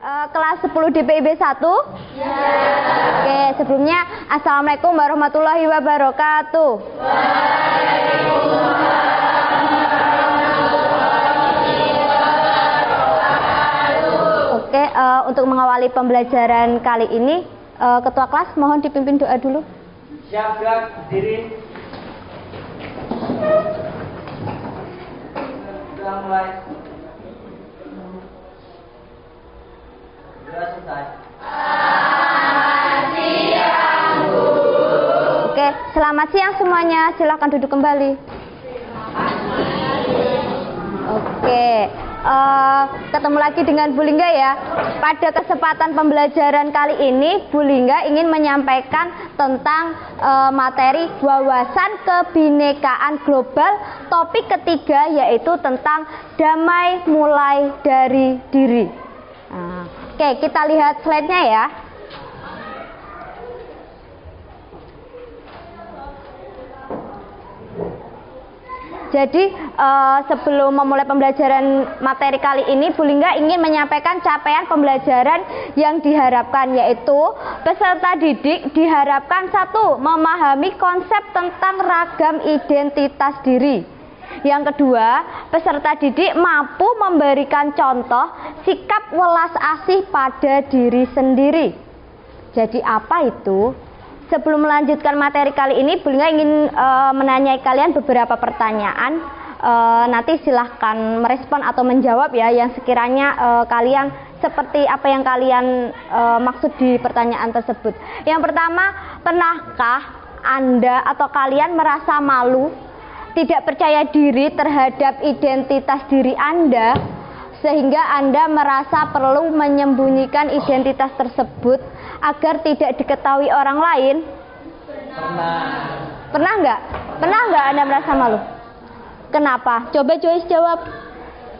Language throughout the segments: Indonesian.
Kelas 10 DPIB 1? Ya. Oke, sebelumnya Assalamualaikum warahmatullahi wabarakatuh. Oke, untuk mengawali pembelajaran kali ini, Ketua kelas mohon dipimpin doa dulu. Siap, berdiri. Sudah mulai. Sudah selesai. Oke, selamat siang semuanya. Silakan duduk kembali. Oke, ketemu lagi dengan Bu Lingga ya. Pada kesempatan pembelajaran kali ini, Bu Lingga ingin menyampaikan tentang materi wawasan kebinekaan global. Topik ketiga yaitu tentang damai mulai dari diri. Oke, kita lihat slide-nya ya. Jadi sebelum memulai pembelajaran materi kali ini, Bu Lingga ingin menyampaikan capaian pembelajaran yang diharapkan, yaitu peserta didik diharapkan 1. Memahami konsep tentang ragam identitas diri. Yang kedua, peserta didik mampu memberikan contoh sikap welas asih pada diri sendiri. Jadi apa itu? Sebelum melanjutkan materi kali ini, Bu Lingga ingin menanyai kalian beberapa pertanyaan. Nanti silahkan merespon atau menjawab ya, yang sekiranya kalian seperti apa yang kalian maksud di pertanyaan tersebut. Yang pertama, pernahkah Anda atau kalian merasa malu, tidak percaya diri terhadap identitas diri Anda, sehingga Anda merasa perlu menyembunyikan identitas tersebut agar tidak diketahui orang lain? Pernah nggak? Pernah nggak Anda merasa malu? Kenapa? Coba Joyce jawab.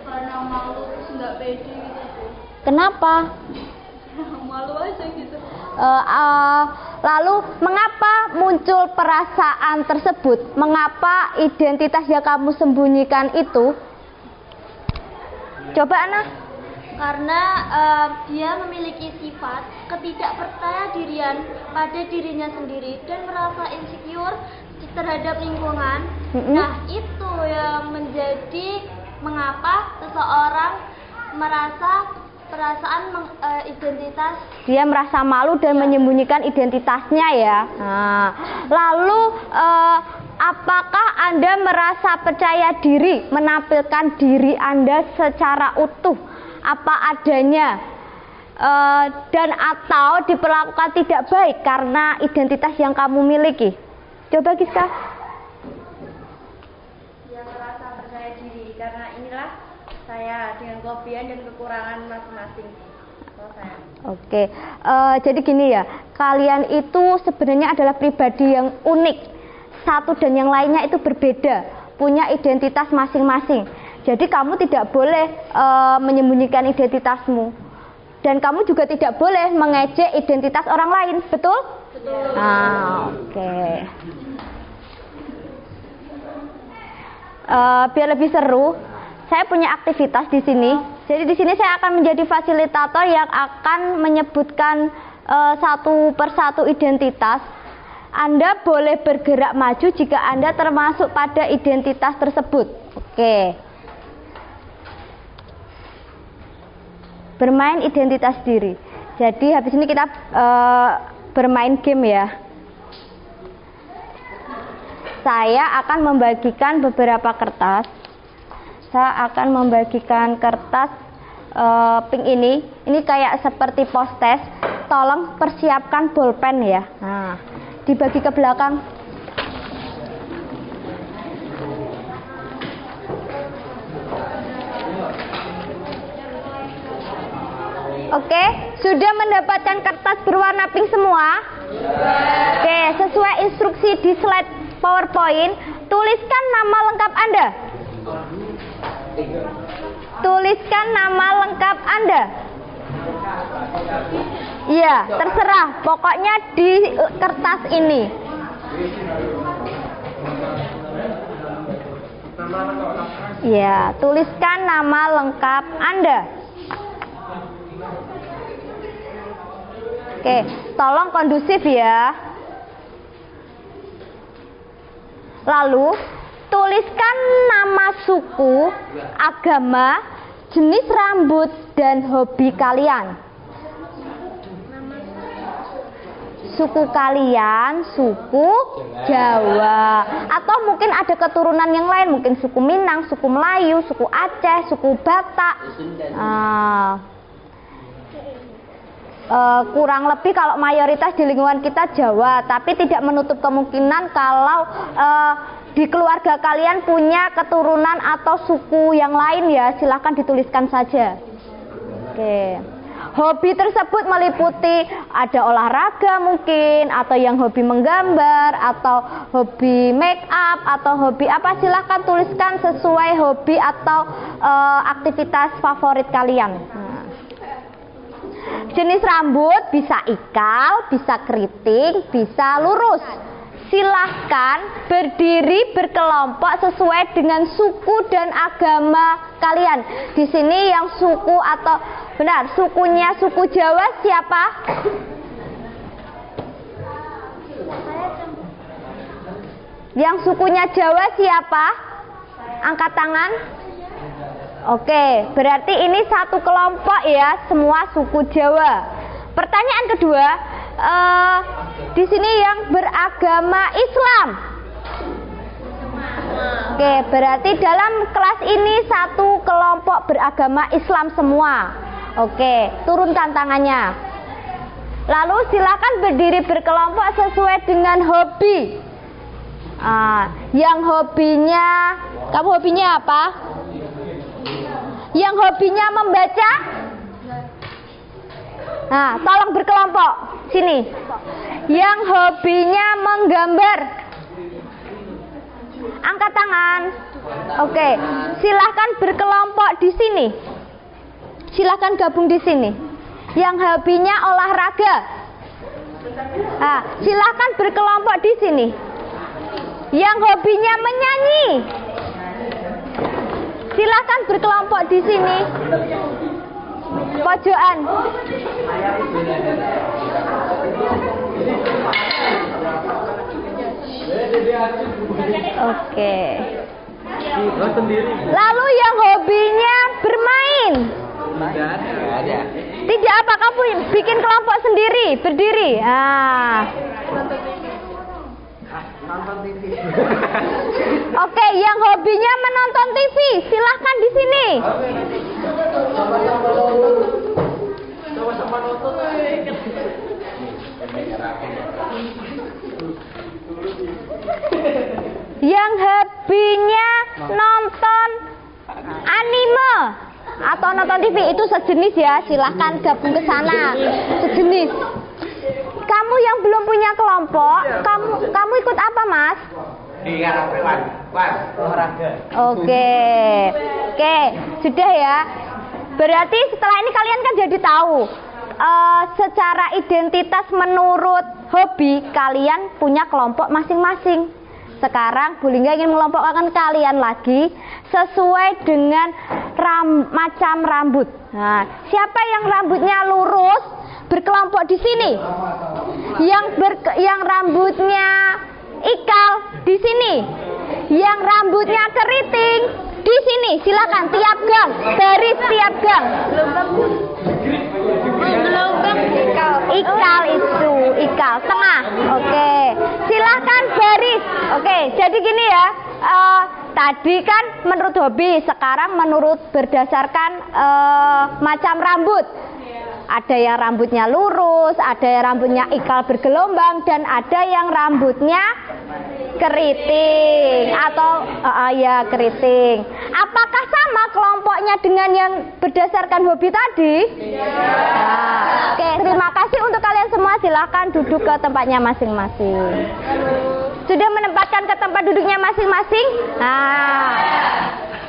Karena malu terus nggak pede gitu. Kenapa? Malu aja gitu. Lalu mengapa muncul perasaan tersebut? Mengapa identitas yang kamu sembunyikan itu? Coba Ana. Karena dia memiliki sifat ketidakpercayadirian pada dirinya sendiri dan merasa insecure terhadap lingkungan. Nah, itu yang menjadi mengapa seseorang merasa perasaan identitas. Dia merasa malu dan menyembunyikan identitasnya ya. Nah, lalu apakah Anda merasa percaya diri menampilkan diri Anda secara utuh, apa adanya, dan atau diperlakukan tidak baik karena identitas yang kamu miliki? Coba Giska. Dia merasa percaya diri karena inilah saya dengan kelebihan dan kekurangan masing-masing. Oke, jadi gini ya, kalian itu sebenarnya adalah pribadi yang unik, satu dan yang lainnya itu berbeda, punya identitas masing-masing. Jadi kamu tidak boleh menyembunyikan identitasmu, dan kamu juga tidak boleh mengejek identitas orang lain, betul? Betul. Oke. Biar lebih seru, saya punya aktivitas di sini. Jadi di sini saya akan menjadi fasilitator yang akan menyebutkan satu persatu identitas. Anda boleh bergerak maju jika Anda termasuk pada identitas tersebut. Oke. Bermain identitas diri. Jadi habis ini kita bermain game ya. Saya akan membagikan beberapa kertas. Saya akan membagikan kertas pink ini. Ini kayak seperti post-test. Tolong persiapkan bolpen ya. Nah, dibagi ke belakang. Oke, sudah mendapatkan kertas berwarna pink semua? Oke, sesuai instruksi di slide PowerPoint, tuliskan nama lengkap Anda. Tuliskan nama lengkap Anda. Iya, terserah. Pokoknya di kertas ini. Ya, tuliskan nama lengkap Anda. Oke, tolong kondusif ya. Lalu tuliskan nama suku, agama, jenis rambut, dan hobi kalian. Suku kalian, suku Jawa, atau mungkin ada keturunan yang lain, mungkin suku Minang, suku Melayu, suku Aceh, suku Batak. Kurang lebih kalau mayoritas di lingkungan kita Jawa, tapi tidak menutup kemungkinan kalau di keluarga kalian punya keturunan atau suku yang lain ya, silahkan dituliskan saja. Oke. Hobi tersebut meliputi ada olahraga mungkin, atau yang hobi menggambar, atau hobi make up, atau hobi apa, silahkan tuliskan sesuai hobi atau aktivitas favorit kalian. Jenis rambut bisa ikal, bisa keriting, bisa lurus. Silahkan berdiri berkelompok sesuai dengan suku dan agama kalian. Di sini yang suku atau benar sukunya suku Jawa siapa? Yang sukunya Jawa siapa? Angkat tangan. Oke, berarti ini satu kelompok ya, semua suku Jawa. Pertanyaan kedua, di sini yang beragama Islam. Oke, berarti dalam kelas ini satu kelompok beragama Islam semua. Oke, turunkan tangannya. Lalu silakan berdiri berkelompok sesuai dengan hobi. Yang hobinya, kamu hobinya apa? Yang hobinya membaca? Nah, tolong berkelompok. Sini. Yang hobinya menggambar? Angkat tangan. Oke, silahkan berkelompok di sini. Silahkan gabung di sini. Yang hobinya olahraga? Nah, silahkan berkelompok di sini. Yang hobinya menyanyi? Silahkan berkelompok di sini. Pojokan. Oke. Lalu yang hobinya bermain? Tidak apa, kamu bikin kelompok sendiri, berdiri. Oke, yang hobinya menonton TV, silahkan di sini. Yang hobinya nonton anime atau nonton TV itu sejenis ya, silahkan gabung ke sana. Sejenis. Kamu yang belum punya kelompok, kamu ikut apa, Mas? Oke, sudah ya. Berarti setelah ini kalian kan jadi tahu secara identitas menurut hobi kalian punya kelompok masing-masing. Sekarang Bu Lingga ingin mengelompokkan kalian lagi sesuai dengan macam rambut. Nah, siapa yang rambutnya lurus berkelompok di sini? Yang rambutnya ikal di sini. Yang rambutnya keriting di sini. Silakan tiap gang, baris tiap gang. Ikal itu, ikal tengah. Oke, silakan baris. Oke, jadi gini ya. Tadi kan menurut hobi, sekarang menurut berdasarkan macam rambut. Ada yang rambutnya lurus, ada yang rambutnya ikal bergelombang, dan ada yang rambutnya keriting atau ya keriting. Apakah sama kelompoknya dengan yang berdasarkan hobi tadi? Nah, oke, terima kasih untuk kalian semua. Silahkan duduk ke tempatnya masing-masing. Sudah menempatkan ke tempat duduknya masing-masing? Nah,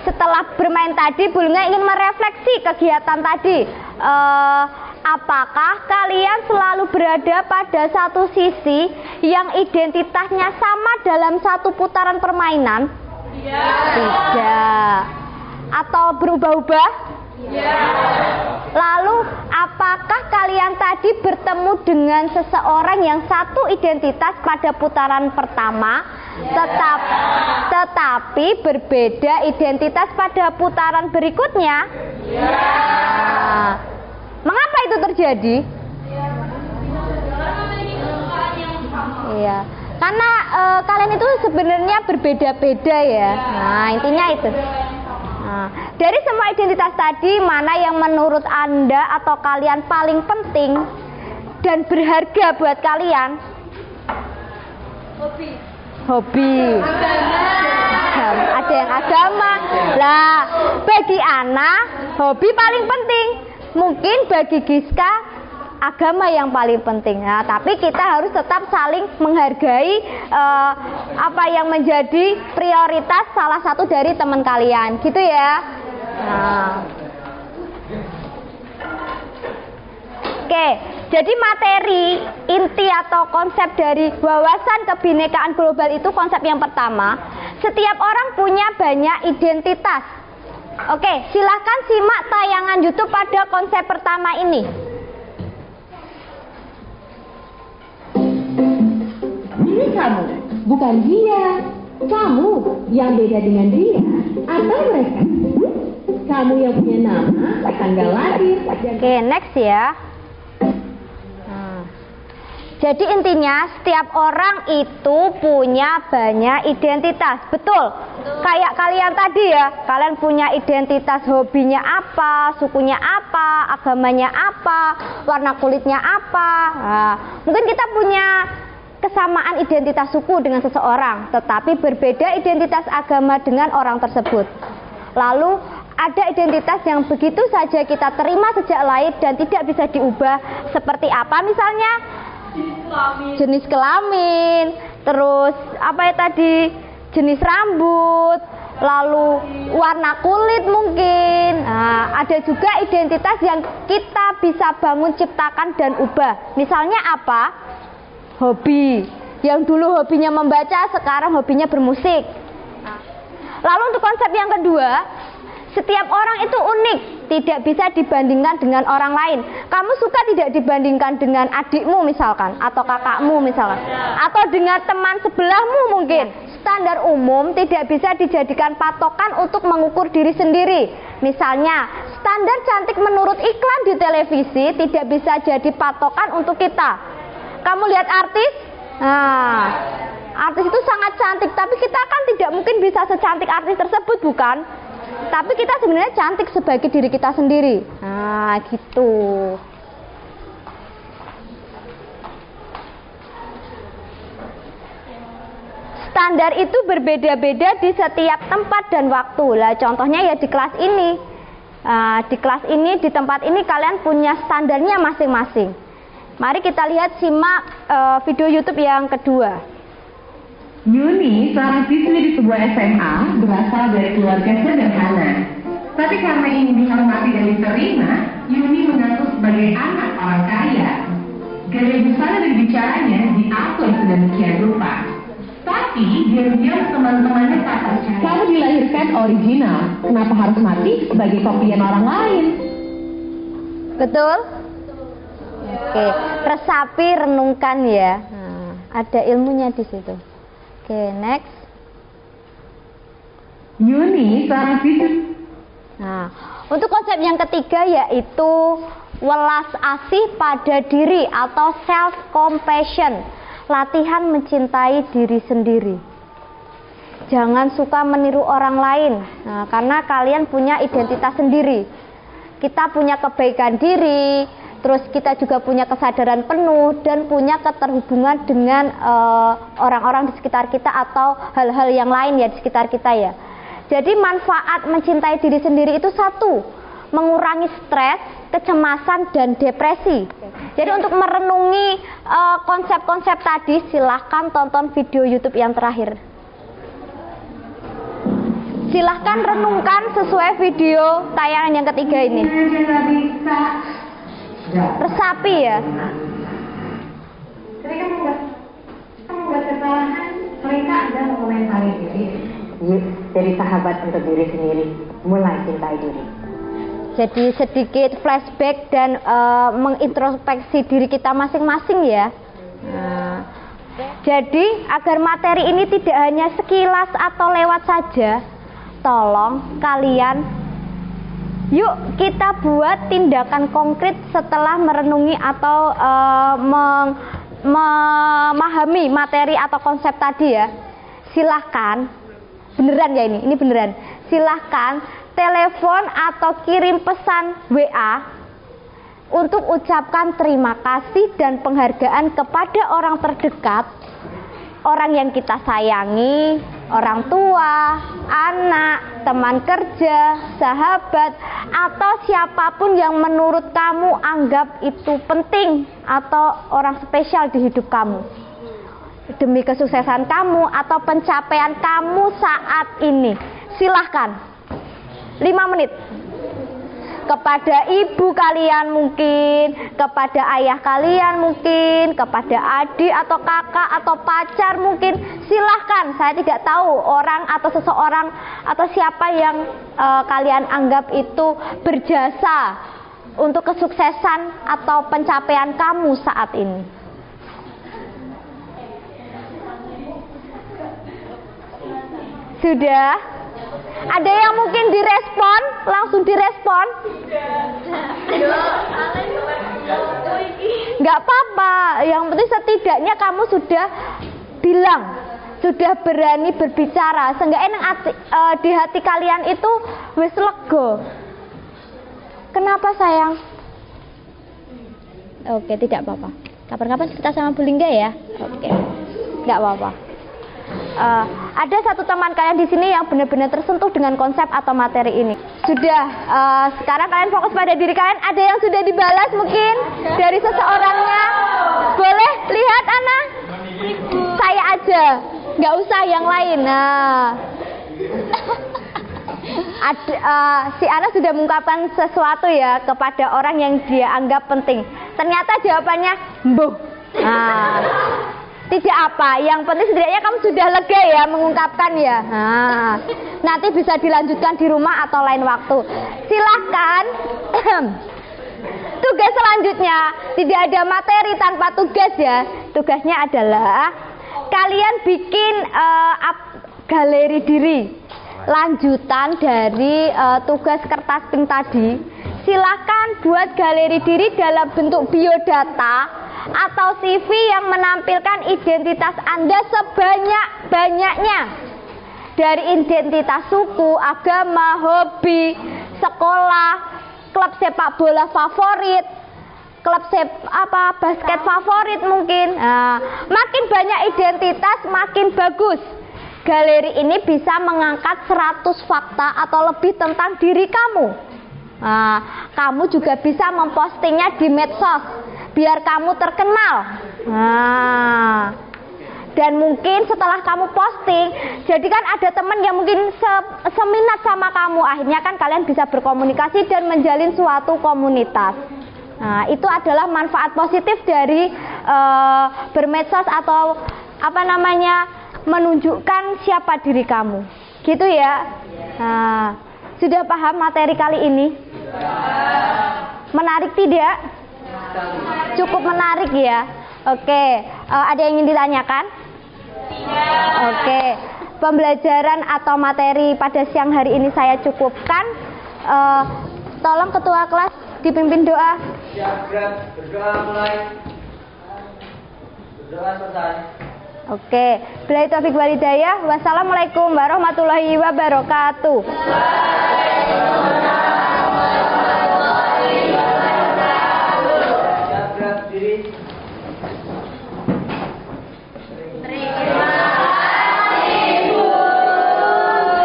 setelah bermain tadi, Bu Lingga ingin merefleksi kegiatan tadi. Apakah kalian selalu berada pada satu sisi yang identitasnya sama dalam satu putaran permainan? Tidak. Atau berubah-ubah? Lalu apakah kalian tadi tadi bertemu dengan seseorang yang satu identitas pada putaran pertama, tetapi berbeda identitas pada putaran berikutnya? Nah, mengapa itu terjadi? Iya, karena kalian itu sebenarnya berbeda-beda ya. Nah, intinya itu. Nah, dari semua identitas tadi, mana yang menurut Anda atau kalian paling penting dan berharga buat kalian? Hobi. Ada yang agama. Lah, bagi Ana, hobi paling penting. Mungkin bagi Giska, agama yang paling penting. Nah, tapi kita harus tetap saling menghargai apa yang menjadi prioritas salah satu dari teman kalian, gitu ya. Nah. Oke, jadi materi inti atau konsep dari wawasan kebinekaan global itu konsep yang pertama. Setiap orang punya banyak identitas. Oke, silahkan simak tayangan YouTube pada konsep pertama ini. Diri kamu, bukan dia. Kamu yang beda dengan dia atau mereka. Kamu yang punya nama, tanggal lahir. Oke, next ya. Jadi intinya setiap orang itu punya banyak identitas, betul? Kayak kalian tadi ya, kalian punya identitas hobinya apa, sukunya apa, agamanya apa, warna kulitnya apa. Nah, mungkin kita punya kesamaan identitas suku dengan seseorang, tetapi berbeda identitas agama dengan orang tersebut. Lalu ada identitas yang begitu saja kita terima sejak lahir dan tidak bisa diubah. Seperti apa misalnya? Jenis kelamin, terus apa ya tadi, jenis rambut, lalu warna kulit mungkin. Nah, ada juga identitas yang kita bisa bangun, ciptakan dan ubah. Misalnya apa? Hobi. Yang dulu hobinya membaca, sekarang hobinya bermusik. Lalu untuk konsep yang kedua, setiap orang itu unik, tidak bisa dibandingkan dengan orang lain. Kamu suka tidak dibandingkan dengan adikmu misalkan, atau kakakmu misalkan, atau dengan teman sebelahmu mungkin. Standar umum tidak bisa dijadikan patokan untuk mengukur diri sendiri. Misalnya, standar cantik menurut iklan di televisi tidak bisa jadi patokan untuk kita. Kamu lihat artis? Nah, artis itu sangat cantik, tapi kita kan tidak mungkin bisa secantik artis tersebut, bukan? Tapi kita sebenarnya cantik sebagai diri kita sendiri. Nah, gitu. Standar itu berbeda-beda di setiap tempat dan waktu. Lah, contohnya ya di kelas ini. Di kelas ini, di tempat ini kalian punya standarnya masing-masing. Mari kita lihat, simak video YouTube yang kedua. Yuni, seorang siswi di sebuah SMA, berasal dari keluarga sederhana. Tapi karena ingin dihormati dan diterima, Yuni mengaku sebagai anak orang kaya. Gaya besar dan bicaranya diatur sedemikian rupa. Tapi diam-diam teman-temannya tak percaya. Kamu dilahirkan original, kenapa harus mati sebagai kopian orang lain? Betul? Oke, resapi, renungkan ya. Nah, ada ilmunya di situ. Oke, next. Yuni, seorang siswi. Nah, untuk konsep yang ketiga yaitu welas asih pada diri atau self compassion. Latihan mencintai diri sendiri. Jangan suka meniru orang lain. Nah, karena kalian punya identitas sendiri. Kita punya kebaikan diri, terus kita juga punya kesadaran penuh dan punya keterhubungan dengan orang-orang di sekitar kita atau hal-hal yang lain ya di sekitar kita ya. Jadi manfaat mencintai diri sendiri itu satu, mengurangi stres, kecemasan dan depresi. Jadi untuk merenungi konsep-konsep tadi, silahkan tonton video YouTube yang terakhir. Silahkan renungkan sesuai video tayangan yang ketiga ini. Resapi ya. Mereka membuat kesalahan, mereka ada mengomentari diri. Jadi sahabat untuk diri sendiri, mulai cintai diri. Jadi sedikit flashback dan mengintrospeksi diri kita masing-masing ya. Nah, jadi agar materi ini tidak hanya sekilas atau lewat saja, tolong kalian yuk kita buat tindakan konkret setelah merenungi atau memahami materi atau konsep tadi ya. Silahkan, beneran ya ini beneran. Silahkan telepon atau kirim pesan WA untuk ucapkan terima kasih dan penghargaan kepada orang terdekat, orang yang kita sayangi, orang tua, anak, teman kerja, sahabat, atau siapapun yang menurut kamu anggap itu penting atau orang spesial di hidup kamu. Demi kesuksesan kamu atau pencapaian kamu saat ini. Silahkan 5 menit. Kepada ibu kalian mungkin, kepada ayah kalian mungkin, kepada adik atau kakak atau pacar mungkin. Silahkan, saya tidak tahu orang atau seseorang atau siapa yang kalian anggap itu berjasa untuk kesuksesan atau pencapaian kamu saat ini. Sudah? Ada yang mungkin direspon? Langsung direspon? Nggak apa-apa. Yang penting setidaknya kamu sudah bilang, sudah berani berbicara. Seenggaknya di hati kalian itu wis lega. Kenapa sayang? Oke, tidak apa-apa. Kapan-kapan kita sama Bu Lingga ya? Oke, nggak apa-apa. Ada satu teman kalian di sini yang benar-benar tersentuh dengan konsep atau materi ini. Sudah, sekarang kalian fokus pada diri kalian. Ada yang sudah dibalas mungkin dari seseorangnya? Boleh lihat Ana? Saya aja, nggak usah yang lain. Nah, si Ana sudah mengungkapkan sesuatu ya kepada orang yang dia anggap penting. Ternyata jawabannya mbuh. Nah, tidak apa, yang penting setidaknya kamu sudah lega ya mengungkapkan ya. Nah, nanti bisa dilanjutkan di rumah atau lain waktu. Silahkan. Tugas selanjutnya, tidak ada materi tanpa tugas ya. Tugasnya adalah kalian bikin galeri diri. Lanjutan dari tugas kertas pink tadi. Silahkan buat galeri diri dalam bentuk biodata atau CV yang menampilkan identitas Anda sebanyak-banyaknya. Dari identitas suku, agama, hobi, sekolah, klub sepak bola favorit, klub basket favorit mungkin. Nah, makin banyak identitas makin bagus. Galeri ini bisa mengangkat 100 fakta atau lebih tentang diri kamu. Nah, kamu juga bisa mempostingnya di medsos biar kamu terkenal. Nah, dan mungkin setelah kamu posting, jadi kan ada teman yang mungkin seminat sama kamu, akhirnya kan kalian bisa berkomunikasi dan menjalin suatu komunitas. Nah, itu adalah manfaat positif dari bermedsos atau menunjukkan siapa diri kamu. Gitu ya. Nah, sudah paham materi kali ini? Menarik tidak? Cukup menarik ya. Oke, ada yang ingin ditanyakan? Oke, pembelajaran atau materi pada siang hari ini saya cukupkan. Tolong ketua kelas dipimpin doa. Berdoa mulai. Berdoa selesai. Oke, billahi taufiq wal hidayah. Wassalamualaikum warahmatullahi wabarakatuh.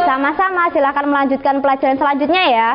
Sama-sama, silakan melanjutkan pelajaran selanjutnya ya.